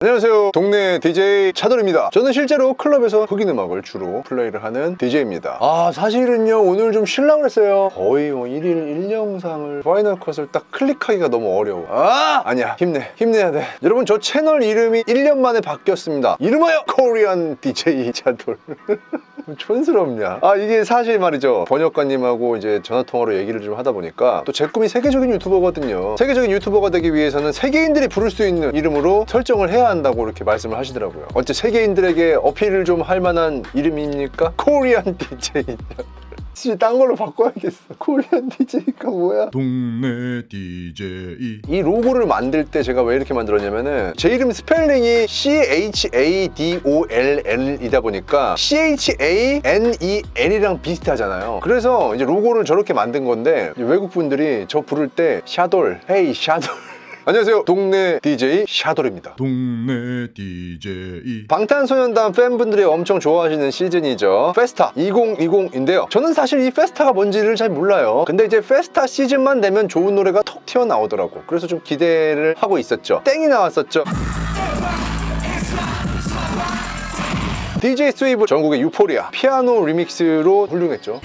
안녕하세요, 동네 DJ 차돌입니다. 저는 실제로 클럽에서 흑인 음악을 주로 플레이를 하는 DJ입니다. 사실은요 오늘 좀 쉬려고 했어요. 거의 1일 1영상을 파이널 컷을 딱 클릭하기가 너무 어려워. 아니야, 힘내야 돼. 여러분, 저 채널 이름이 1년 만에 바뀌었습니다. 이름하여 코리안 DJ 차돌. 촌스럽냐? 이게 사실 말이죠, 번역가님하고 이제 전화통화로 얘기를 좀 하다 보니까 또 제 꿈이 세계적인 유튜버거든요. 세계적인 유튜버가 되기 위해서는 세계인들이 부를 수 있는 이름으로 설정을 해야 한다고 이렇게 말씀을 하시더라고요. 어째 세계인들에게 어필을 좀 할 만한 이름입니까? 코리안 DJ. 딴 걸로 바꿔야겠어. 코리안 DJ가 뭐야? 동네 DJ. 이 로고를 만들 때 제가 왜 이렇게 만들었냐면은 제 이름 스펠링이 CHADOLL이다 보니까 CHANEL이랑 비슷하잖아요. 그래서 이제 로고를 저렇게 만든 건데 외국 분들이 저 부를 때 샤돌, 헤이 샤돌. 안녕하세요, 동네 DJ 샤돌입니다. 동네 DJ. 방탄소년단 팬분들이 엄청 좋아하시는 시즌이죠. 페스타 2020인데요. 저는 사실 이 페스타가 뭔지를 잘 몰라요. 근데 이제 페스타 시즌만 되면 좋은 노래가 톡 튀어나오더라고. 그래서 좀 기대를 하고 있었죠. 땡이 나왔었죠. DJ 스웨이브 전국의 유포리아 피아노 리믹스로 훌륭했죠.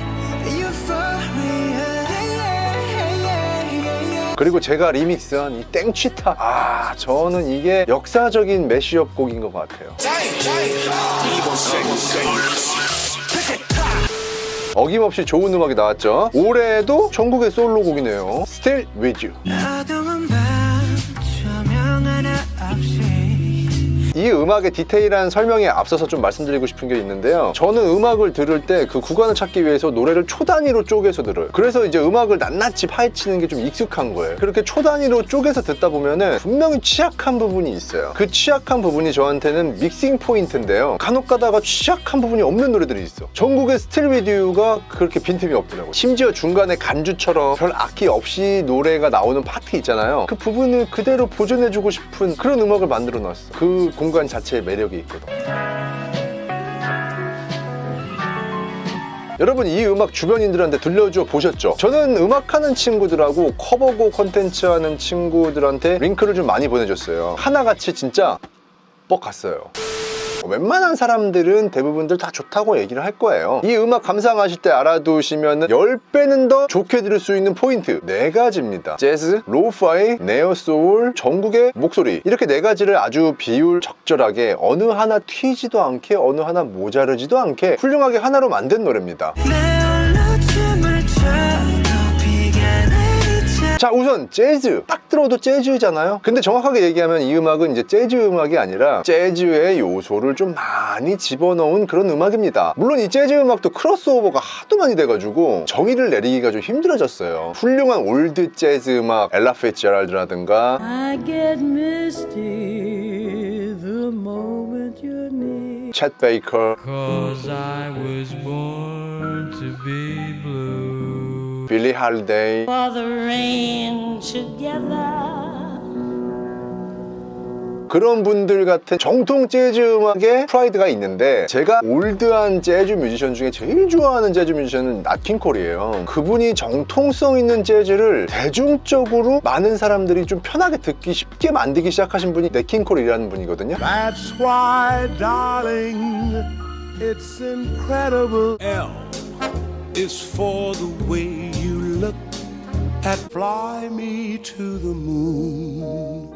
그리고 제가 리믹스한 이 땡취타, 저는 이게 역사적인 매시업 곡인 것 같아요. 어김없이 좋은 음악이 나왔죠. 올해도 전국의 솔로곡이네요. Still With You. 이 음악의 디테일한 설명에 앞서서 좀 말씀드리고 싶은 게 있는데요. 저는 음악을 들을 때 그 구간을 찾기 위해서 노래를 초단위로 쪼개서 들어요. 그래서 이제 음악을 낱낱이 파헤치는 게 좀 익숙한 거예요. 그렇게 초단위로 쪼개서 듣다 보면은 분명히 취약한 부분이 있어요. 그 취약한 부분이 저한테는 믹싱 포인트인데요. 간혹 가다가 취약한 부분이 없는 노래들이 있어. 전국의 Still With You가 그렇게 빈틈이 없더라고요. 심지어 중간에 간주처럼 별 악기 없이 노래가 나오는 파트 있잖아요. 그 부분을 그대로 보존해주고 싶은 그런 음악을 만들어 놨어. 그 공간 자체의 매력이 있거든. 여러분, 이 음악 주변인들한테 들려줘 보셨죠? 저는 음악하는 친구들하고 커버곡 컨텐츠 하는 친구들한테 링크를 좀 많이 보내줬어요. 하나같이 진짜 뻑 갔어요. 웬만한 사람들은 대부분들 다 좋다고 얘기를 할 거예요. 이 음악 감상하실 때 알아두시면 10배는 더 좋게 들을 수 있는 포인트 4가지입니다. 재즈, 로우파이, 네오소울, 전국의 목소리, 이렇게 4가지를 아주 비율 적절하게 어느 하나 튀지도 않게 어느 하나 모자르지도 않게 훌륭하게 하나로 만든 노래입니다. 자, 우선 재즈, 딱 들어도 재즈잖아요. 근데 정확하게 얘기하면 이 음악은 이제 재즈 음악이 아니라 재즈의 요소를 좀 많이 집어넣은 그런 음악입니다. 물론 이 재즈 음악도 크로스오버가 하도 많이 돼가지고 정의를 내리기가 좀 힘들어졌어요. 훌륭한 올드 재즈 음악, 엘라 피츠제럴드라든가 I get misty the moment you're near. 챗 베이커, 'Cause I was born to be blue. 빌리 할리데이, For the rain together. 그런 분들 같은 정통 재즈 음악에 프라이드가 있는데, 제가 올드한 재즈 뮤지션 중에 제일 좋아하는 재즈 뮤지션은 낫 킹 콜이에요. 그분이 정통성 있는 재즈를 대중적으로 많은 사람들이 좀 편하게 듣기 쉽게 만들기 시작하신 분이 낫 킹 콜이라는 분이거든요. That's why, darling, it's incredible. L is for the way you look at fly me to the moon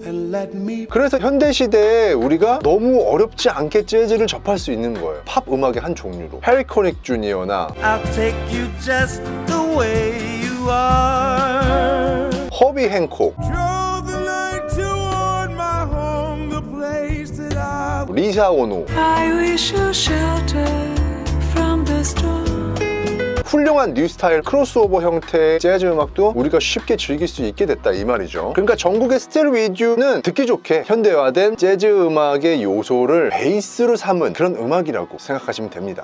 and let me. 그래서 현대시대에 우리가 너무 어렵지 않게 재즈를 접할 수 있는 거예요. 팝 음악의 한 종류로. 해리 코닉 주니어나 I'll take you just the way you are. 허비 행콕, Drove the night toward my home, the place that I. 리사 오노, I wish you shelter from the storm. 훌륭한 뉴 스타일 크로스오버 형태의 재즈 음악도 우리가 쉽게 즐길 수 있게 됐다, 이 말이죠. 그러니까 전국의 Still With You는 듣기 좋게 현대화된 재즈 음악의 요소를 베이스로 삼은 그런 음악이라고 생각하시면 됩니다.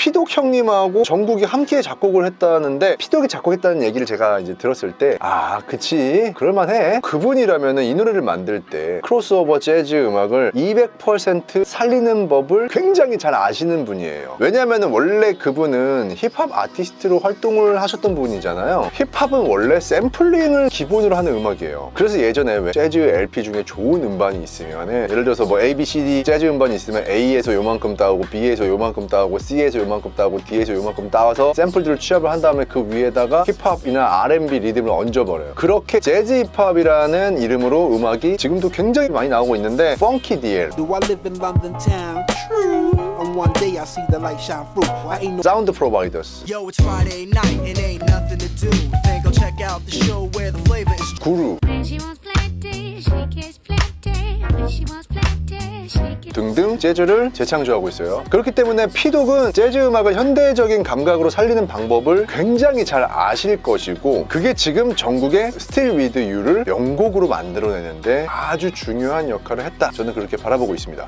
피독 형님하고 정국이 함께 작곡을 했다는데, 피독이 작곡했다는 얘기를 제가 이제 들었을 때 그치 그럴만해. 그분이라면 이 노래를 만들 때 크로스오버 재즈 음악을 200% 살리는 법을 굉장히 잘 아시는 분이에요. 왜냐하면 원래 그분은 힙합 아티스트로 활동을 하셨던 분이잖아요. 힙합은 원래 샘플링을 기본으로 하는 음악이에요. 그래서 예전에 왜 재즈 LP 중에 좋은 음반이 있으면 예를 들어서 뭐 A, B, C, D 재즈 음반이 있으면 A에서 요만큼 따오고 B에서 요만큼 따오고 C에서 요만큼 따오고 D에서 요만큼 따와서 샘플들을 취합을 한 다음에 그 위에다가 힙합이나 R&B 리듬을 얹어버려요. 그렇게 재즈 힙합이라는 이름으로 음악이 지금도 굉장히 많이 나오고 있는데, 펑키 DL, Do I live in London town? True. On one day I see the light shine through. I ain't no 사운드 프로바이더스, Yo, it's Friday night and ain't nothing to do. Think I'll check out the show where the flavor is 구루 When she wants plenty, she gets plenty. When she wants plenty, she gets 등등 재즈를 재창조하고 있어요. 그렇기 때문에 피독은 재즈 음악을 현대적인 감각으로 살리는 방법을 굉장히 잘 아실 것이고, 그게 지금 전국의 Still With You를 명곡으로 만들어내는데 아주 중요한 역할을 했다. 저는 그렇게 바라보고 있습니다.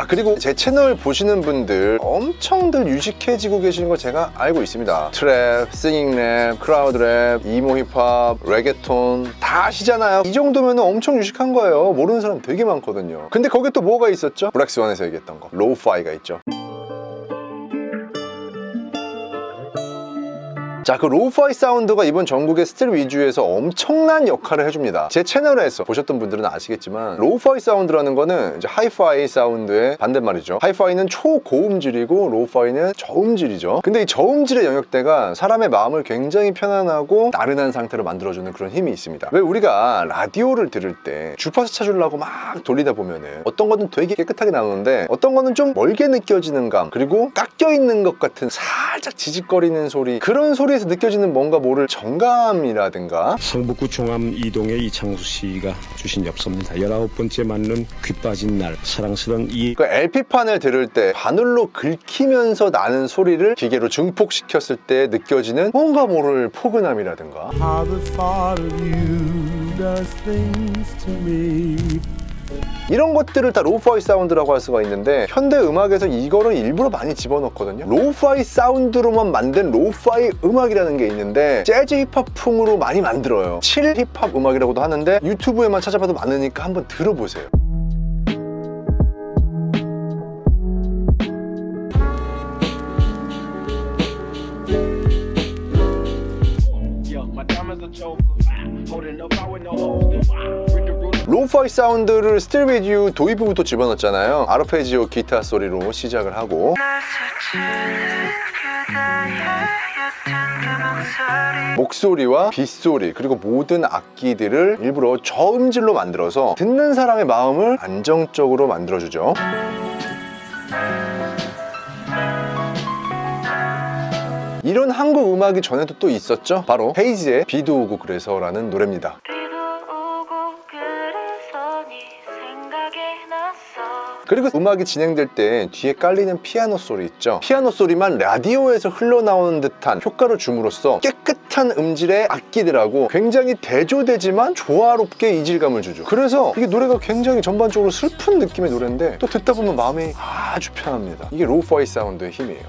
그리고 제 채널 보시는 분들 엄청들 유식해지고 계시는 거 제가 알고 있습니다. 트랩, 싱잉랩, 크라우드랩, 이모 힙합, 레게톤 다 아시잖아요. 이 정도면 엄청 유식한 거예요. 모르는 사람 되게 많거든요. 근데 거기에 또 뭐가 있었죠? 블랙스완에서 얘기했던 거, 로우파이가 있죠. 자, 그 로우파이 사운드가 이번 전국의 스틸 위주에서 엄청난 역할을 해줍니다. 제 채널에서 보셨던 분들은 아시겠지만, 로우파이 사운드라는 거는 이제 하이파이 사운드의 반대말이죠. 하이파이는 초고음질이고 로우파이는 저음질이죠. 근데 이 저음질의 영역대가 사람의 마음을 굉장히 편안하고 나른한 상태로 만들어주는 그런 힘이 있습니다. 왜 우리가 라디오를 들을 때 주파수 찾으려고 막 돌리다 보면은 어떤 거는 되게 깨끗하게 나오는데 어떤 거는 좀 멀게 느껴지는 감, 그리고 깎여있는 것 같은 살짝 지직거리는 소리, 그런 소리에서 느껴지는 뭔가 모를 정감이라든가. 성북구 종암 이동의 이창수 씨가 주신 엽서입니다. 19번째 맞는 귀 빠진 날, 사랑스런 이 그 LP판을 들을 때 바늘로 긁히면서 나는 소리를 기계로 증폭시켰을 때 느껴지는 뭔가 모를 포근함이라든가. How the thought of you does things to me. 이런 것들을 다 로우파이 사운드라고 할 수가 있는데, 현대 음악에서 이거를 일부러 많이 집어넣거든요. 로우파이 사운드로만 만든 로우파이 음악이라는 게 있는데 재즈 힙합풍으로 많이 만들어요. 칠 힙합 음악이라고도 하는데 유튜브에만 찾아봐도 많으니까 한번 들어보세요. 로우파이 사운드를 Still With You 도입부부터 집어넣었잖아요. 아르페지오 기타 소리로 시작을 하고, 목소리와 빗소리 그리고 모든 악기들을 일부러 저음질로 만들어서 듣는 사람의 마음을 안정적으로 만들어주죠. 이런 한국 음악이 전에도 또 있었죠. 바로 헤이즈의 비도 오고 그래서라는 노래입니다. 그리고 음악이 진행될 때 뒤에 깔리는 피아노 소리 있죠. 피아노 소리만 라디오에서 흘러나오는 듯한 효과를 줌으로써 깨끗한 음질의 악기들하고 굉장히 대조되지만 조화롭게 이질감을 주죠. 그래서 이게 노래가 굉장히 전반적으로 슬픈 느낌의 노래인데 또 듣다 보면 마음이 아주 편합니다. 이게 로우파이 사운드의 힘이에요.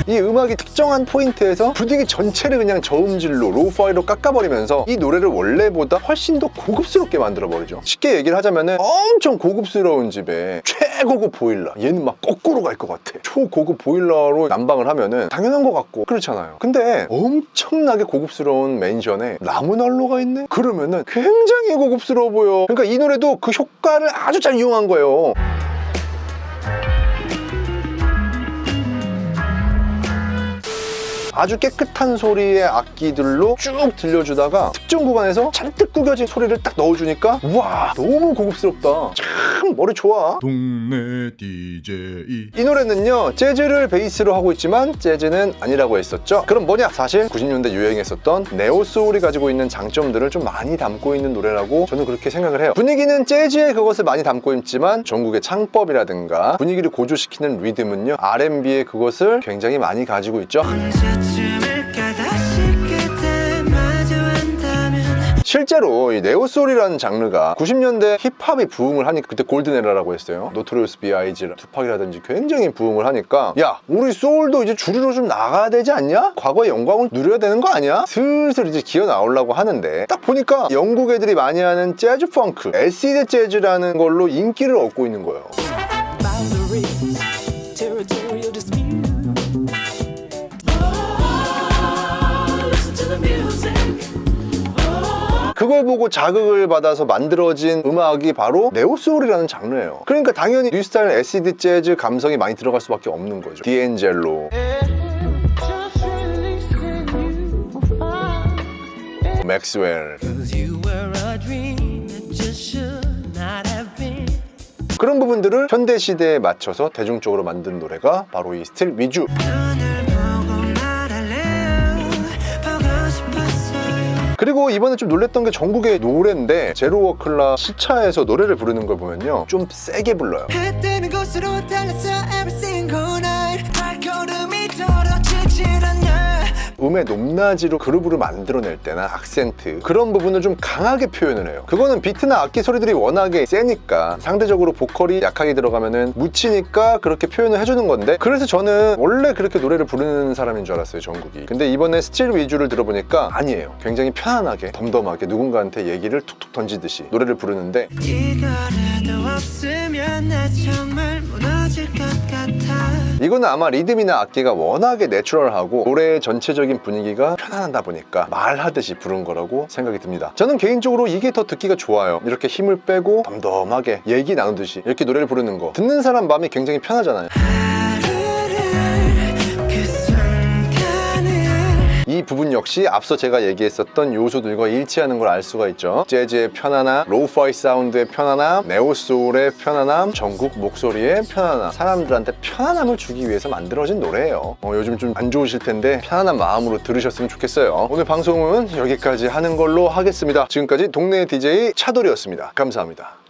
이 음악이 특정한 포인트에서 분위기 전체를 그냥 저음질로 로우파이로 깎아버리면서 이 노래를 원래보다 훨씬 더 고급스럽게 만들어버리죠. 쉽게 얘기를 하자면 엄청 고급스러운 집에 최고급 보일러, 얘는 막 거꾸로 갈 것 같아. 초고급 보일러로 난방을 하면은 당연한 것 같고 그렇잖아요. 근데 엄청나게 고급스러운 맨션에 나무난로가 있네? 그러면은 굉장히 고급스러워 보여. 그러니까 이 노래도 그 효과를 아주 잘 이용한 거예요. 아주 깨끗한 소리의 악기들로 쭉 들려주다가 특정 구간에서 잔뜩 구겨진 소리를 딱 넣어주니까 우와, 너무 고급스럽다. 참 머리 좋아. 동네 DJ. 이 노래는요, 재즈를 베이스로 하고 있지만 재즈는 아니라고 했었죠. 그럼 뭐냐? 사실 90년대 유행했었던 네오소울이 가지고 있는 장점들을 좀 많이 담고 있는 노래라고 저는 그렇게 생각을 해요. 분위기는 재즈의 그것을 많이 담고 있지만 전국의 창법이라든가 분위기를 고조시키는 리듬은요, R&B의 그것을 굉장히 많이 실제로 이 네오소울이라는 장르가 90년대 힙합이 부흥을 하니까, 그때 골든에라라고 했어요. 노토리어스 B.I.G. 투팍이라든지 굉장히 부흥을 하니까, 야 우리 소울도 이제 주류로 좀 나가야 되지 않냐? 과거의 영광을 누려야 되는 거 아니야? 슬슬 이제 기어 나오려고 하는데, 딱 보니까 영국 애들이 많이 하는 재즈 펑크, 애시드 재즈라는 걸로 인기를 얻고 있는 거예요. boundaries, territorial dispute. Listen to the music. 그걸 보고 자극을 받아서 만들어진 음악이 바로 네오소울이라는 장르예요. 그러니까 당연히 뉴스타일 애시드 재즈 감성이 많이 들어갈 수밖에 없는 거죠. 디엔젤로, 맥스웰, You were a dream that just should not have been. 그런 부분들을 현대 시대에 맞춰서 대중적으로 만든 노래가 바로 이 스틸 위주. 눈을 보고 말할래요. 보고 싶었어요. 그리고 이번에 좀 놀랬던 게 전국의 노래인데, 제로워클라 시차에서 노래를 부르는 걸 보면요 좀 세게 불러요. 해 뜨는 곳으로 달렸어 every single night. 발걸음이 떨어지질 않냐. 음의 높낮이로 그루브를 만들어낼 때나 악센트, 그런 부분을 좀 강하게 표현을 해요. 그거는 비트나 악기 소리들이 워낙에 세니까, 상대적으로 보컬이 약하게 들어가면은 묻히니까 그렇게 표현을 해주는 건데, 그래서 저는 원래 그렇게 노래를 부르는 사람인 줄 알았어요, 전국이. 근데 이번에 스틸 위주를 들어보니까 아니에요. 굉장히 편안하게 덤덤하게 누군가한테 얘기를 툭툭 던지듯이 노래를 부르는데, 이거라도 없으면 나 정말 무너질 것 같아. 이거는 아마 리듬이나 악기가 워낙에 내추럴하고 노래의 전체적인 분위기가 편안하다 보니까 말하듯이 부른 거라고 생각이 듭니다. 저는 개인적으로 이게 더 듣기가 좋아요. 이렇게 힘을 빼고 덤덤하게 얘기 나누듯이 이렇게 노래를 부르는 거, 듣는 사람 마음이 굉장히 편하잖아요. 이 부분 역시 앞서 제가 얘기했었던 요소들과 일치하는 걸 알 수가 있죠. 재즈의 편안함, 로우파이 사운드의 편안함, 네오소울의 편안함, 전국 목소리의 편안함, 사람들한테 편안함을 주기 위해서 만들어진 노래예요. 요즘 좀 안 좋으실 텐데 편안한 마음으로 들으셨으면 좋겠어요. 오늘 방송은 여기까지 하는 걸로 하겠습니다. 지금까지 동네 DJ 차돌이었습니다. 감사합니다.